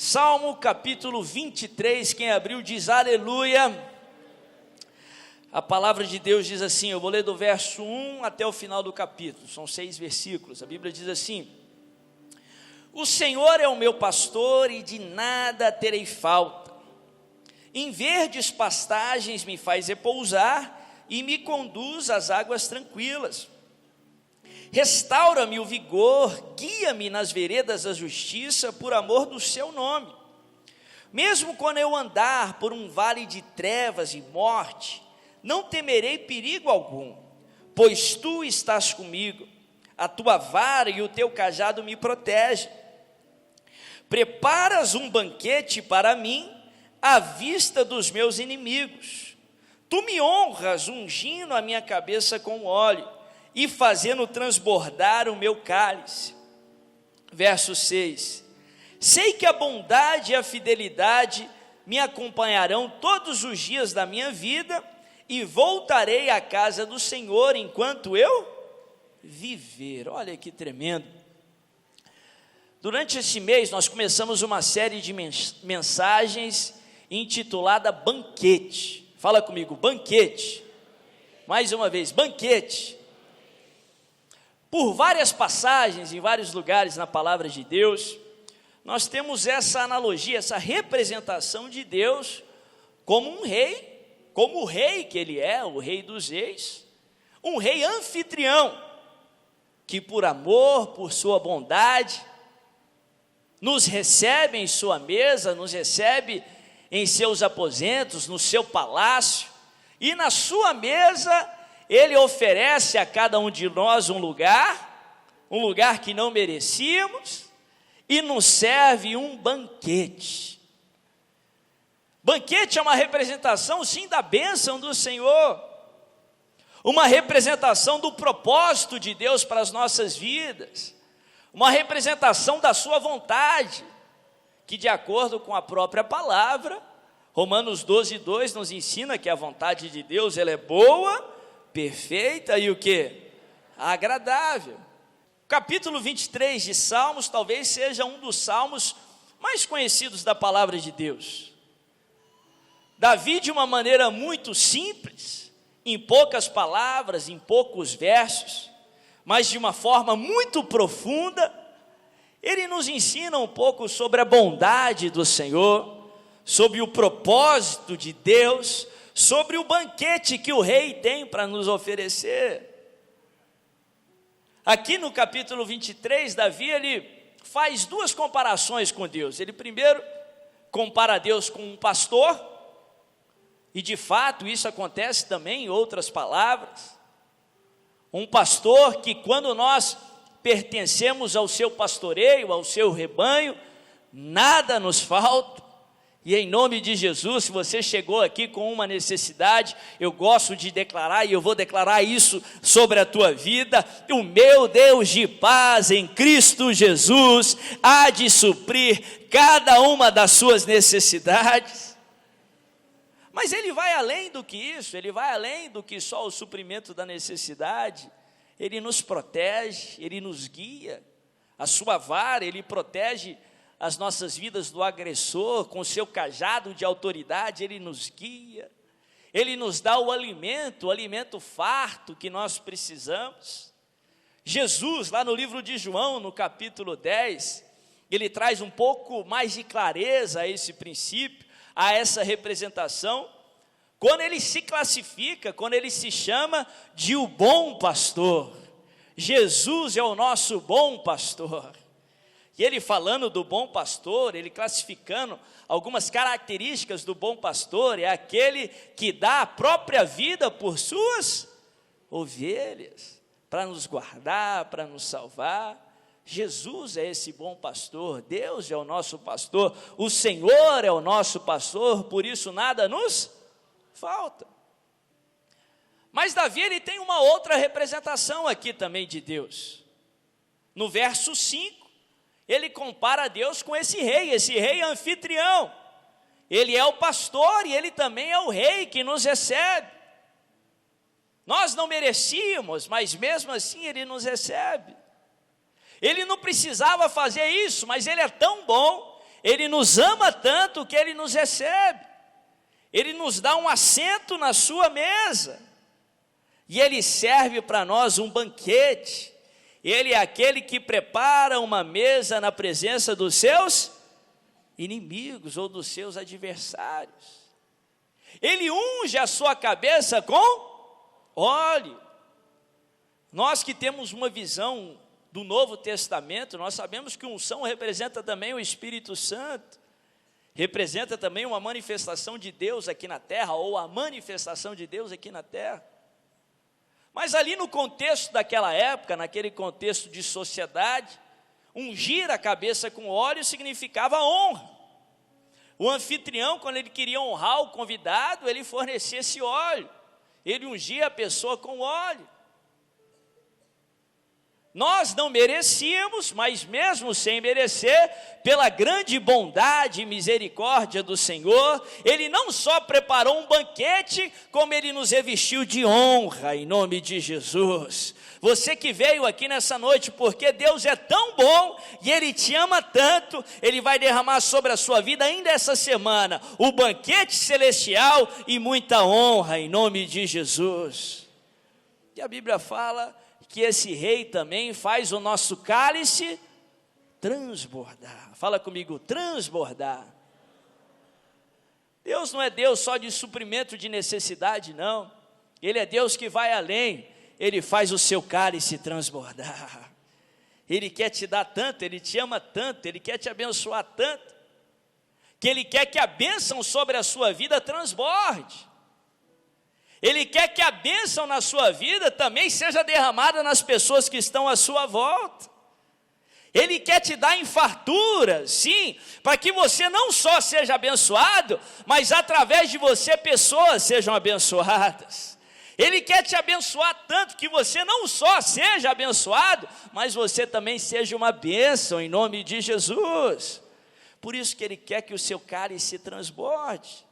Salmo capítulo 23, quem abriu diz aleluia. A palavra de Deus diz assim, eu vou ler do verso 1 até o final do capítulo, são 6 versículos. A Bíblia diz assim: o Senhor é o meu pastor e de nada terei falta. Em verdes pastagens me faz repousar e me conduz às águas tranquilas. Restaura-me o vigor, guia-me nas veredas da justiça, por amor do seu nome. Mesmo quando eu andar por um vale de trevas e morte, não temerei perigo algum, pois tu estás comigo, a tua vara e o teu cajado me protegem. Preparas um banquete para mim, à vista dos meus inimigos. Tu me honras, ungindo a minha cabeça com óleo, e fazendo transbordar o meu cálice. Verso 6: sei que a bondade e a fidelidade me acompanharão todos os dias da minha vida, e voltarei à casa do Senhor enquanto eu viver. Olha que tremendo. Durante esse mês nós começamos uma série de mensagens intitulada Banquete. Fala comigo, banquete. Mais uma vez, banquete. Por várias passagens, em vários lugares na palavra de Deus, nós temos essa analogia, essa representação de Deus como um rei, como o rei que ele é, o rei dos reis, um rei anfitrião, que por amor, por sua bondade, nos recebe em sua mesa, nos recebe em seus aposentos, no seu palácio, e na sua mesa ele oferece a cada um de nós um lugar que não merecíamos, e nos serve um banquete. Banquete é uma representação, sim, da bênção do Senhor, uma representação do propósito de Deus para as nossas vidas, uma representação da sua vontade, que de acordo com a própria palavra, Romanos 12:2 nos ensina que a vontade de Deus ela é boa, perfeita e o que? Agradável. O capítulo 23 de Salmos talvez seja um dos salmos mais conhecidos da palavra de Deus. Davi, de uma maneira muito simples, em poucas palavras, em poucos versos, mas de uma forma muito profunda, ele nos ensina um pouco sobre a bondade do Senhor, sobre o propósito de Deus, sobre o banquete que o rei tem para nos oferecer. Aqui no capítulo 23, Davi, ele faz duas comparações com Deus. Ele primeiro compara Deus com um pastor, e de fato isso acontece também em outras palavras. Um pastor que, quando nós pertencemos ao seu pastoreio, ao seu rebanho, nada nos falta. E em nome de Jesus, se você chegou aqui com uma necessidade, eu gosto de declarar, e eu vou declarar isso sobre a tua vida: o meu Deus de paz em Cristo Jesus há de suprir cada uma das suas necessidades. Mas ele vai além do que isso, ele vai além do que só o suprimento da necessidade. Ele nos protege, ele nos guia. A sua vara, ele protege as nossas vidas do agressor, com o seu cajado de autoridade, ele nos guia, ele nos dá o alimento farto que nós precisamos. Jesus, lá no livro de João, no capítulo 10, ele traz um pouco mais de clareza a esse princípio, a essa representação, quando ele se classifica, quando ele se chama de o bom pastor. Jesus é o nosso bom pastor. E ele falando do bom pastor, ele classificando algumas características do bom pastor, é aquele que dá a própria vida por suas ovelhas, para nos guardar, para nos salvar. Jesus é esse bom pastor, Deus é o nosso pastor, o Senhor é o nosso pastor, por isso nada nos falta. Mas Davi, ele tem uma outra representação aqui também de Deus. No verso 5, ele compara Deus com esse rei anfitrião. Ele é o pastor e ele também é o rei que nos recebe. Nós não merecíamos, mas mesmo assim ele nos recebe. Ele não precisava fazer isso, mas ele é tão bom, Ele nos ama tanto que Ele nos recebe. Ele nos dá um assento na sua mesa. E Ele serve para nós um banquete. Ele é aquele que prepara uma mesa na presença dos seus inimigos ou dos seus adversários. Ele unge a sua cabeça com óleo. Nós que temos uma visão do Novo Testamento, nós sabemos que unção representa também o Espírito Santo, representa também uma manifestação de Deus aqui na terra, ou a manifestação de Deus aqui na terra. Mas ali no contexto daquela época, naquele contexto de sociedade, ungir a cabeça com óleo significava honra. O anfitrião, quando ele queria honrar o convidado, ele fornecia esse óleo, ele ungia a pessoa com óleo. Nós não merecíamos, mas mesmo sem merecer, pela grande bondade e misericórdia do Senhor, Ele não só preparou um banquete, como Ele nos revestiu de honra, em nome de Jesus. Você que veio aqui nessa noite, porque Deus é tão bom, e Ele te ama tanto, Ele vai derramar sobre a sua vida ainda essa semana, o banquete celestial e muita honra, em nome de Jesus. E a Bíblia fala que esse rei também faz o nosso cálice transbordar. Fala comigo, transbordar. Deus não é Deus só de suprimento de necessidade, não. Ele é Deus que vai além. Ele faz o seu cálice transbordar. Ele quer te dar tanto, Ele te ama tanto, Ele quer te abençoar tanto, que Ele quer que a bênção sobre a sua vida transborde. Ele quer que a bênção na sua vida também seja derramada nas pessoas que estão à sua volta. Ele quer te dar em fartura, sim, para que você não só seja abençoado, mas através de você pessoas sejam abençoadas. Ele quer te abençoar tanto que você não só seja abençoado, mas você também seja uma bênção em nome de Jesus. Por isso que Ele quer que o seu cálice transborde.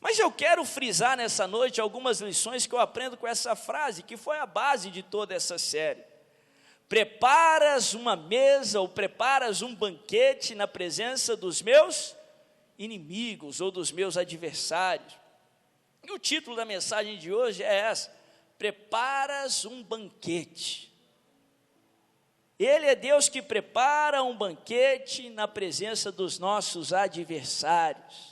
Mas eu quero frisar nessa noite algumas lições que eu aprendo com essa frase, que foi a base de toda essa série. Preparas uma mesa ou preparas um banquete na presença dos meus inimigos ou dos meus adversários. E o título da mensagem de hoje é essa: preparas um banquete. Ele é Deus que prepara um banquete na presença dos nossos adversários.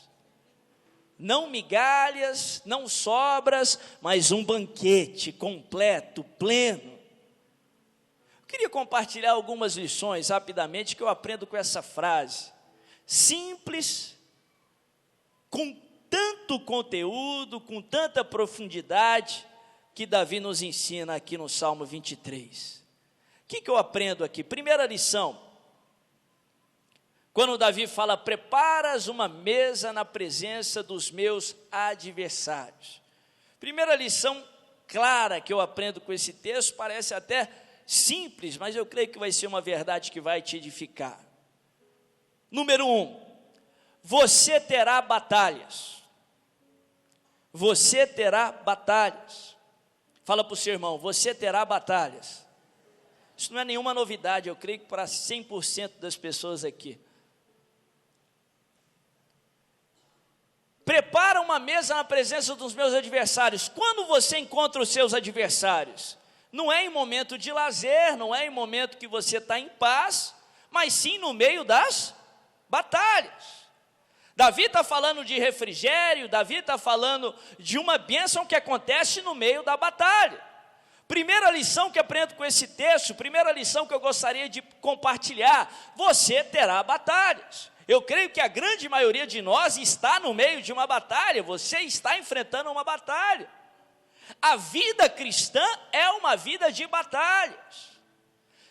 Não migalhas, não sobras, mas um banquete completo, pleno. Eu queria compartilhar algumas lições rapidamente que eu aprendo com essa frase. Simples, com tanto conteúdo, com tanta profundidade, que Davi nos ensina aqui no Salmo 23. O que eu aprendo aqui? Primeira lição. Quando Davi fala, preparas uma mesa na presença dos meus adversários. Primeira lição clara que eu aprendo com esse texto, parece até simples, mas eu creio que vai ser uma verdade que vai te edificar. Número 1, você terá batalhas. Você terá batalhas. Fala para o seu irmão, você terá batalhas. Isso não é nenhuma novidade, eu creio que para 100% das pessoas aqui. Prepara uma mesa na presença dos meus adversários. Quando você encontra os seus adversários? Não é em momento de lazer, não é em momento que você está em paz, mas sim no meio das batalhas. Davi está falando de refrigério, Davi está falando de uma bênção que acontece no meio da batalha. Primeira lição que aprendo com esse texto, primeira lição que eu gostaria de compartilhar: você terá batalhas. Eu creio que a grande maioria de nós está no meio de uma batalha, você está enfrentando uma batalha. A vida cristã é uma vida de batalhas.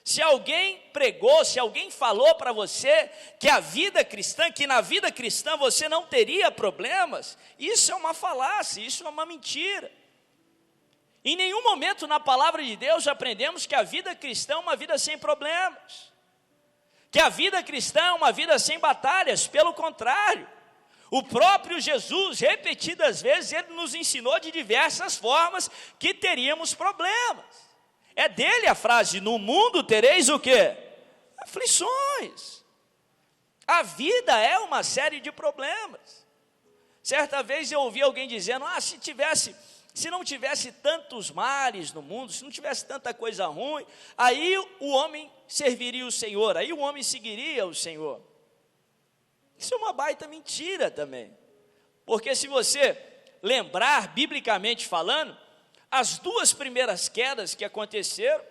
Se alguém pregou, se alguém falou para você que a vida cristã, que na vida cristã você não teria problemas, isso é uma falácia, isso é uma mentira. Em nenhum momento na palavra de Deus aprendemos que a vida cristã é uma vida sem problemas. Que a vida cristã é uma vida sem batalhas, pelo contrário. O próprio Jesus, repetidas vezes, Ele nos ensinou de diversas formas que teríamos problemas. É dele a frase, no mundo tereis o quê? Aflições. A vida é uma série de problemas. Certa vez eu ouvi alguém dizendo, se não tivesse tantos males no mundo, se não tivesse tanta coisa ruim, aí o homem serviria o Senhor, aí o homem seguiria o Senhor. Isso é uma baita mentira também. Porque se você lembrar, biblicamente falando, as duas primeiras quedas que aconteceram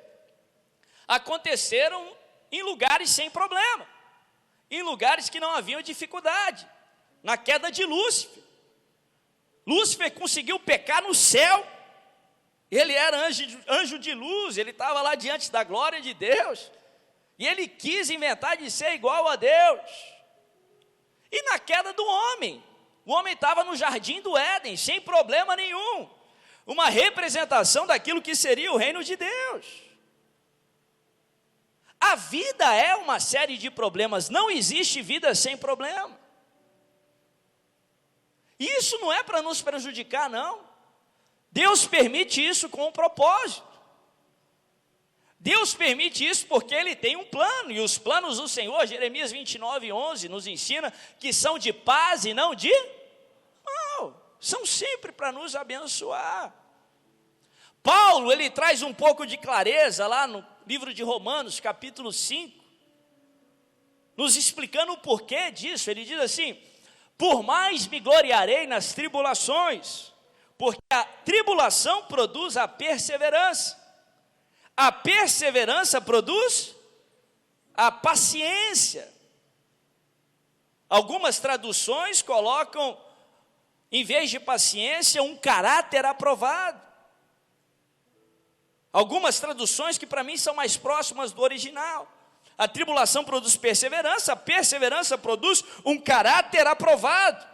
em lugares sem problema, em lugares que não haviam dificuldade. Na queda de Lúcifer, Lúcifer conseguiu pecar no céu, ele era anjo de luz, ele estava lá diante da glória de Deus, e ele quis inventar de ser igual a Deus. E na queda do homem, o homem estava no jardim do Éden, sem problema nenhum, uma representação daquilo que seria o reino de Deus. A vida é uma série de problemas, não existe vida sem problema. Isso não é para nos prejudicar, não. Deus permite isso com um propósito. Deus permite isso porque Ele tem um plano, e os planos do Senhor, Jeremias 29:11, nos ensina que são de paz e não de mal, são sempre para nos abençoar. Paulo, ele traz um pouco de clareza lá no livro de Romanos, capítulo 5, nos explicando o porquê disso. Ele diz assim: por mais me gloriarei nas tribulações, porque a tribulação produz a perseverança produz a paciência. Algumas traduções colocam, em vez de paciência, um caráter aprovado. Algumas traduções que para mim são mais próximas do original. A tribulação produz perseverança, a perseverança produz um caráter aprovado.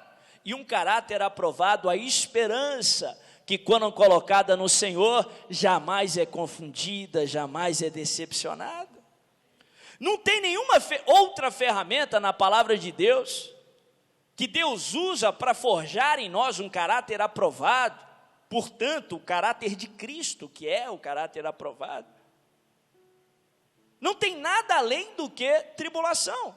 E um caráter aprovado, a esperança, que quando colocada no Senhor, jamais é confundida, jamais é decepcionada. Não tem nenhuma outra ferramenta na palavra de Deus, que Deus usa para forjar em nós um caráter aprovado, portanto, o caráter de Cristo, que é o caráter aprovado. Não tem nada além do que tribulação.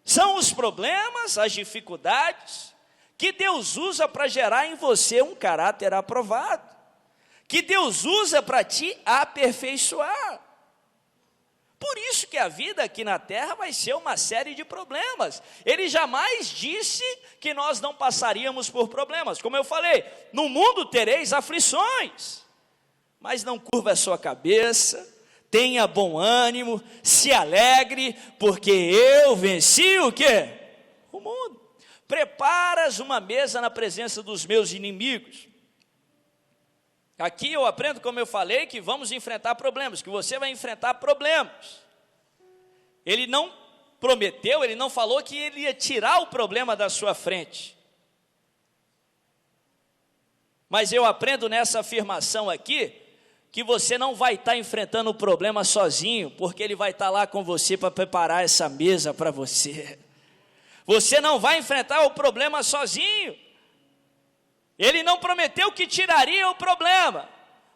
São os problemas, as dificuldades, que Deus usa para gerar em você um caráter aprovado, que Deus usa para te aperfeiçoar. Por isso que a vida aqui na terra vai ser uma série de problemas. Ele jamais disse que nós não passaríamos por problemas. Como eu falei, no mundo tereis aflições, mas não curva a sua cabeça, tenha bom ânimo, se alegre, porque eu venci o quê? O mundo. Preparas uma mesa na presença dos meus inimigos. Aqui eu aprendo, como eu falei, que vamos enfrentar problemas, que você vai enfrentar problemas. Ele não prometeu, ele não falou que ele ia tirar o problema da sua frente. Mas eu aprendo nessa afirmação aqui, que você não vai estar enfrentando o problema sozinho, porque ele vai estar lá com você para preparar essa mesa para você. Você não vai enfrentar o problema sozinho. Ele não prometeu que tiraria o problema,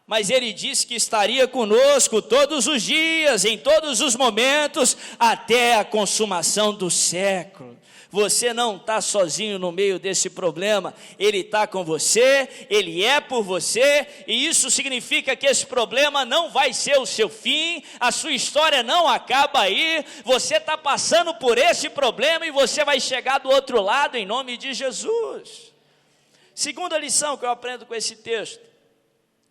mas Ele disse que estaria conosco todos os dias, em todos os momentos, até a consumação do século. Você não está sozinho no meio desse problema, Ele está com você, Ele é por você, e isso significa que esse problema não vai ser o seu fim, a sua história não acaba aí, você está passando por esse problema e você vai chegar do outro lado em nome de Jesus. Segunda lição que eu aprendo com esse texto: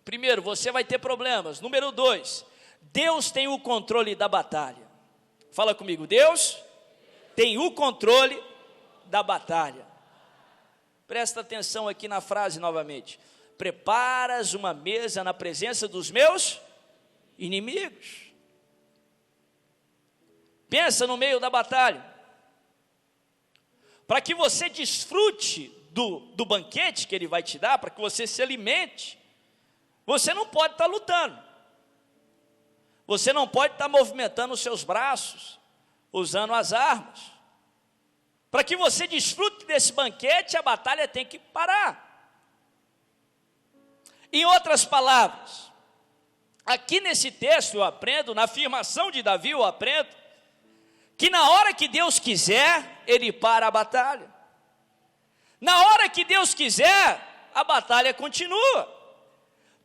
primeiro, você vai ter problemas. Número 2, Deus tem o controle da batalha. Fala comigo, Deus tem o controle da batalha. Presta atenção aqui na frase novamente: preparas uma mesa na presença dos meus inimigos. Pensa no meio da batalha. Para que você desfrute do banquete que Ele vai te dar, para que você se alimente, você não pode estar lutando. Você não pode estar movimentando os seus braços, usando as armas. Para que você desfrute desse banquete, a batalha tem que parar. Em outras palavras, aqui nesse texto eu aprendo, na afirmação de Davi eu aprendo, que na hora que Deus quiser, Ele para a batalha. Na hora que Deus quiser, a batalha continua.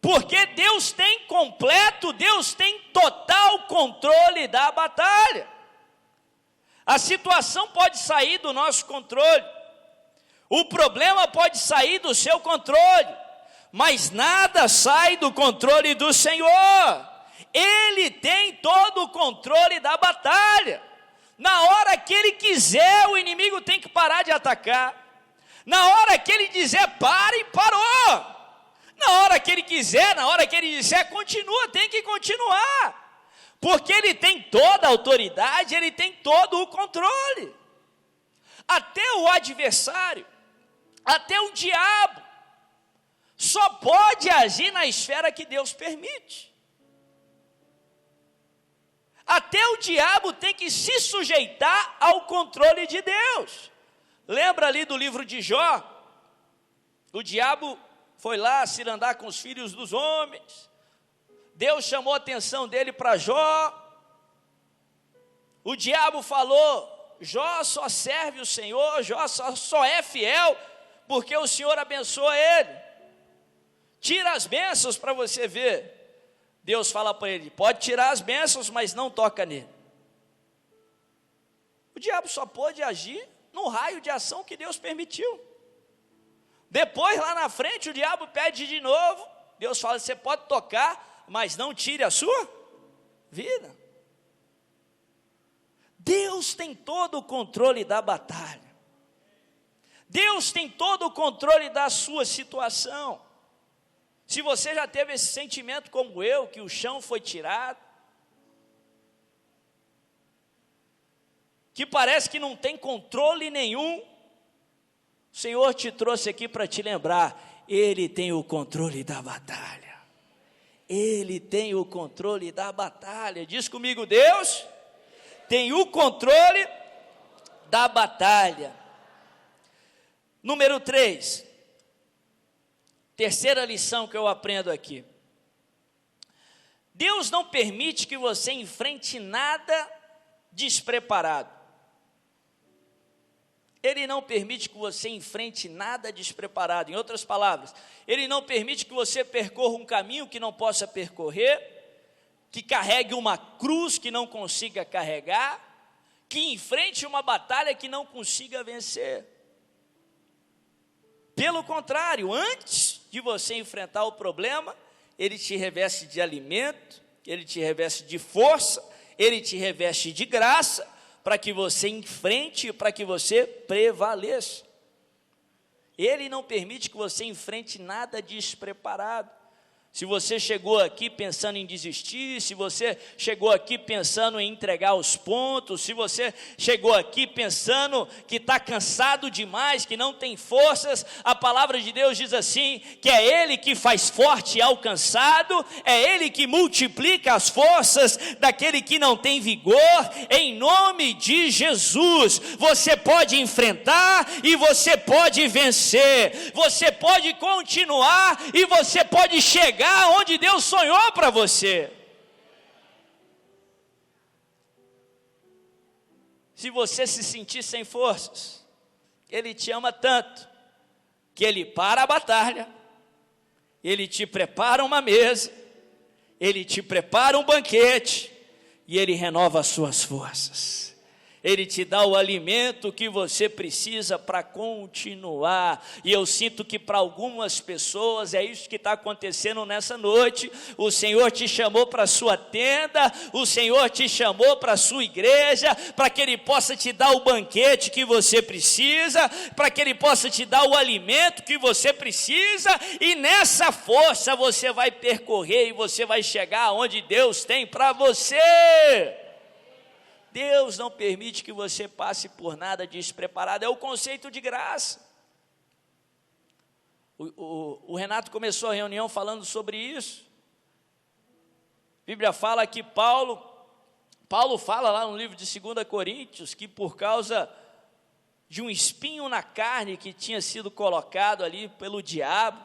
Porque Deus tem completo, Deus tem total controle da batalha. A situação pode sair do nosso controle, o problema pode sair do seu controle, mas nada sai do controle do Senhor. Ele tem todo o controle da batalha. Na hora que Ele quiser, o inimigo tem que parar de atacar. Na hora que Ele dizer pare, parou. Na hora que Ele quiser, na hora que Ele disser continua, tem que continuar. Porque Ele tem toda a autoridade, Ele tem todo o controle. Até o adversário, até o diabo, só pode agir na esfera que Deus permite. Até o diabo tem que se sujeitar ao controle de Deus. Lembra ali do livro de Jó? O diabo foi lá cirandar com os filhos dos homens. Deus chamou a atenção dele para Jó. O diabo falou: Jó só serve o Senhor, Jó só é fiel porque o Senhor abençoa ele. Tira as bênçãos para você ver. Deus fala para ele: pode tirar as bênçãos, mas não toca nele. O diabo só pôde agir no raio de ação que Deus permitiu. Depois, lá na frente, o diabo pede de novo. Deus fala: você pode tocar, mas não tire a sua vida. Deus tem todo o controle da batalha. Deus tem todo o controle da sua situação. Se você já teve esse sentimento como eu, que o chão foi tirado, que parece que não tem controle nenhum, o Senhor te trouxe aqui para te lembrar: Ele tem o controle da batalha. Ele tem o controle da batalha. Diz comigo: Deus tem o controle da batalha. Número 3. Terceira lição que eu aprendo aqui. Deus não permite que você enfrente nada despreparado. Ele não permite que você enfrente nada despreparado. Em outras palavras, Ele não permite que você percorra um caminho que não possa percorrer, que carregue uma cruz que não consiga carregar, que enfrente uma batalha que não consiga vencer. Pelo contrário, antes de você enfrentar o problema, Ele te reveste de alimento, Ele te reveste de força, Ele te reveste de graça, para que você enfrente, para que você prevaleça. Ele não permite que você enfrente nada despreparado. Se você chegou aqui pensando em desistir, se você chegou aqui pensando em entregar os pontos, se você chegou aqui pensando que está cansado demais, que não tem forças, a palavra de Deus diz assim, que é Ele que faz forte ao cansado, é Ele que multiplica as forças daquele que não tem vigor. Em nome de Jesus, você pode enfrentar e você pode vencer, você pode continuar e você pode chegar onde Deus sonhou para você. Se você se sentir sem forças, Ele te ama tanto, que Ele para a batalha, Ele te prepara uma mesa, Ele te prepara um banquete, e Ele renova as suas forças. Ele te dá o alimento que você precisa para continuar. E eu sinto que para algumas pessoas é isso que está acontecendo nessa noite. O Senhor te chamou para a sua tenda, o Senhor te chamou para a sua igreja, para que Ele possa te dar o banquete que você precisa, para que Ele possa te dar o alimento que você precisa, e nessa força você vai percorrer e você vai chegar onde Deus tem para você. Deus não permite que você passe por nada despreparado, é o conceito de graça. O Renato começou a reunião falando sobre isso. A Bíblia fala que Paulo fala lá no livro de 2 Coríntios, que por causa de um espinho na carne que tinha sido colocado ali pelo diabo,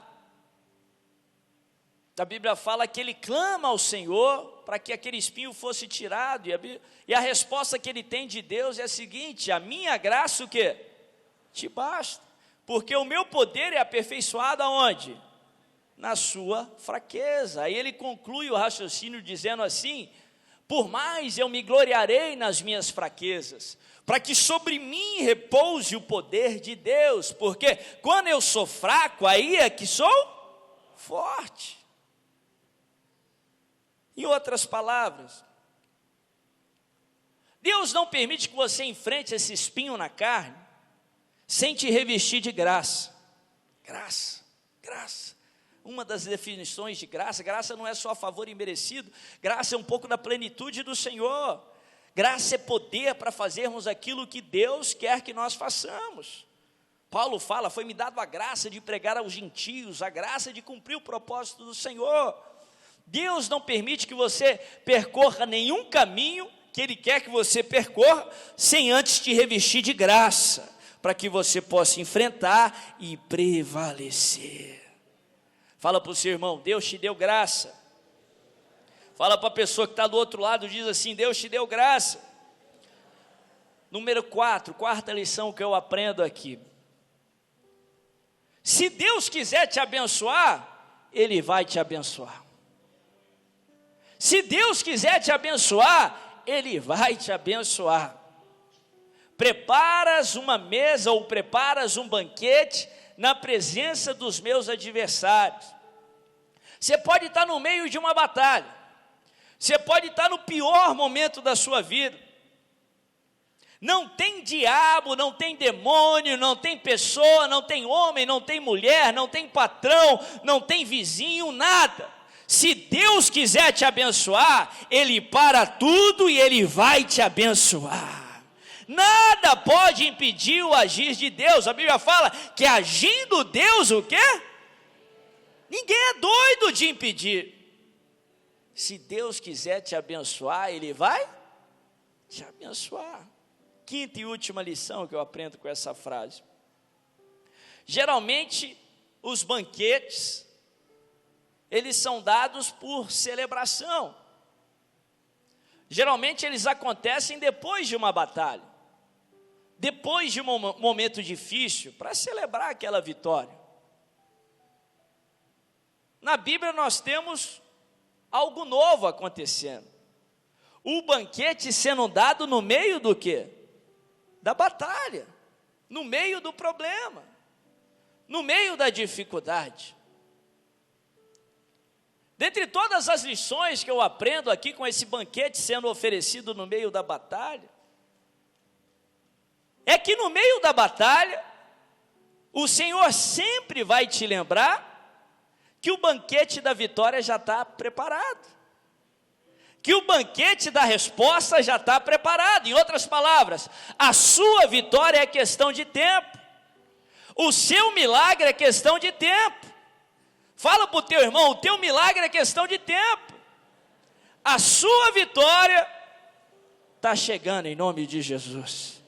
A Bíblia fala que ele clama ao Senhor para que aquele espinho fosse tirado, e a resposta que ele tem de Deus é a seguinte: a minha graça o quê? Te basta, porque o meu poder é aperfeiçoado aonde? Na sua fraqueza. Aí ele conclui o raciocínio dizendo assim: por mais eu me gloriarei nas minhas fraquezas, para que sobre mim repouse o poder de Deus, porque quando eu sou fraco, aí é que sou forte. Em outras palavras, Deus não permite que você enfrente esse espinho na carne sem te revestir de graça. Graça, graça. Uma das definições de graça, graça não é só favor imerecido, graça é um pouco da plenitude do Senhor. Graça é poder para fazermos aquilo que Deus quer que nós façamos. Paulo fala: foi-me dado a graça de pregar aos gentios, a graça de cumprir o propósito do Senhor. Deus não permite que você percorra nenhum caminho que Ele quer que você percorra, sem antes te revestir de graça, para que você possa enfrentar e prevalecer. Fala para o seu irmão: Deus te deu graça. Fala para a pessoa que está do outro lado, diz assim: Deus te deu graça. Número 4, quarta lição que eu aprendo aqui. Se Deus quiser te abençoar, Ele vai te abençoar. Se Deus quiser te abençoar, Ele vai te abençoar. Preparas uma mesa ou preparas um banquete na presença dos meus adversários. Você pode estar no meio de uma batalha, você pode estar no pior momento da sua vida. Não tem diabo, não tem demônio, não tem pessoa, não tem homem, não tem mulher, não tem patrão, não tem vizinho, nada. Se Deus quiser te abençoar, Ele para tudo e Ele vai te abençoar. Nada pode impedir o agir de Deus. A Bíblia fala que agindo Deus, o quê? Ninguém é doido de impedir. Se Deus quiser te abençoar, Ele vai te abençoar. Quinta e última lição que eu aprendo com essa frase. Geralmente, os banquetes, eles são dados por celebração. Geralmente eles acontecem depois de uma batalha, depois de um momento difícil, para celebrar aquela vitória. Na Bíblia nós temos algo novo acontecendo. O banquete sendo dado no meio do quê? Da batalha, no meio do problema, no meio da dificuldade. Dentre todas as lições que eu aprendo aqui com esse banquete sendo oferecido no meio da batalha, é que no meio da batalha, o Senhor sempre vai te lembrar que o banquete da vitória já está preparado, que o banquete da resposta já está preparado. Em outras palavras, a sua vitória é questão de tempo, o seu milagre é questão de tempo. Fala para o teu irmão: o teu milagre é questão de tempo. A sua vitória está chegando em nome de Jesus.